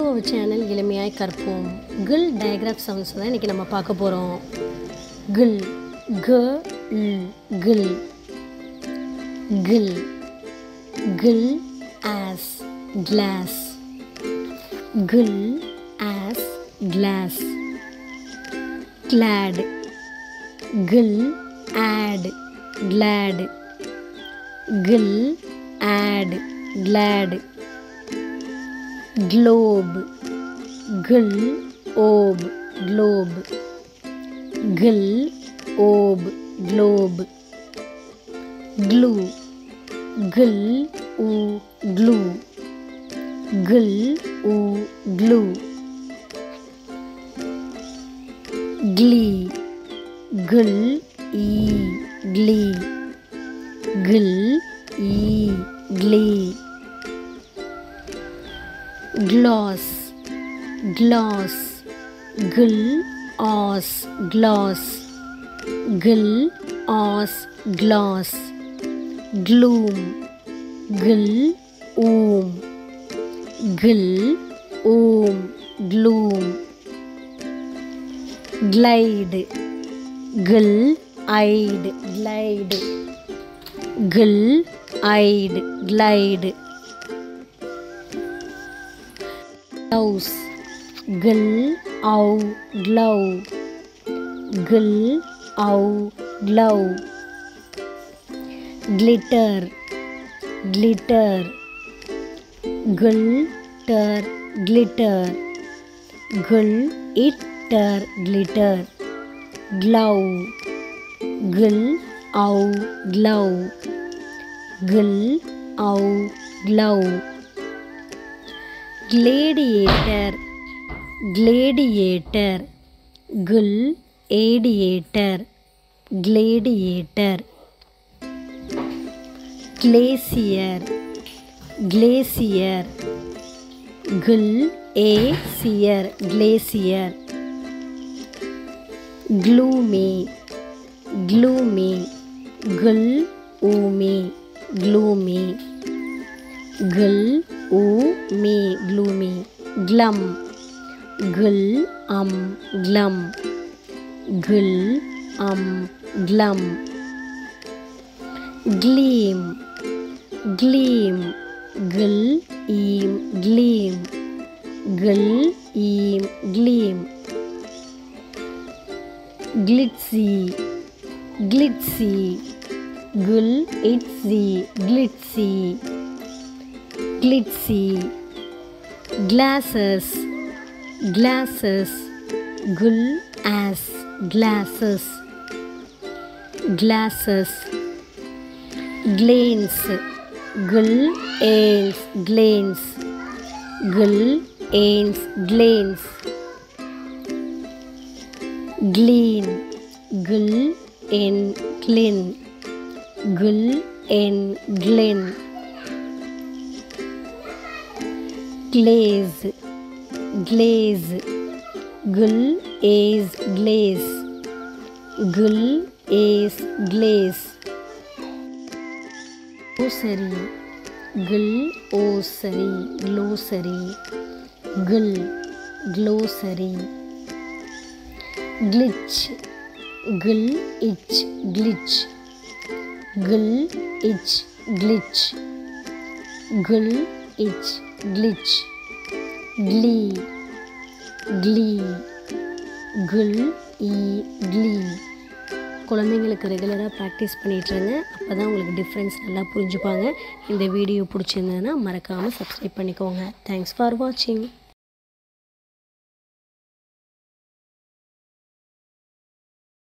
our channel இளமையாய் கற்போம். Kill டயக்ராஃப் sounds தான் இன்றைக்கி நம்ம பார்க்க போகிறோம். கில் க ல் கில் கில் கில் as glass கில் as glass glad கில் add glad கில் add glad globe gil ob globe gil ob globe glue gil u glue gil u glue glee gil e glee gil e glee gloss gloss gil os gloss gil os gloss gloom gil gil gloom glide gil eyed glide gil eyed glide gloves gil au glove gil au glove glitter glitter glitter glitter glitter glitter glove gil au glove gil au glove gladiator gladiator gil adiator gladiator glacier glacier gil acier glacier gloomy gloomy gil oomy gloomy gil me gloomy glum gil glum gil glum gleam gleam gil gleam gil gleam glitzy glitzy gil itsy glitzy glitzy glasses glasses gil as glasses glasses glanes gil ains glanes gil ains glanes glean gil en glen gil en glen glaze glaze gil is glaze gil is glaze glossary gil osary glossary gil glossary glitch gil itch glitch gil itch glitch gil itch glitch glee glee gil glee குழந்தைங்களுக்கு ரெகுலராக practice பண்ணிட்டுருங்க. அப்போ தான் உங்களுக்கு difference நல்லா புரிஞ்சுப்பாங்க. இந்த video பிடிச்சிருந்ததுன்னா மறக்காமல் சப்ஸ்கிரைப் பண்ணிக்கோங்க. தேங்க்ஸ் ஃபார் வாட்சிங்.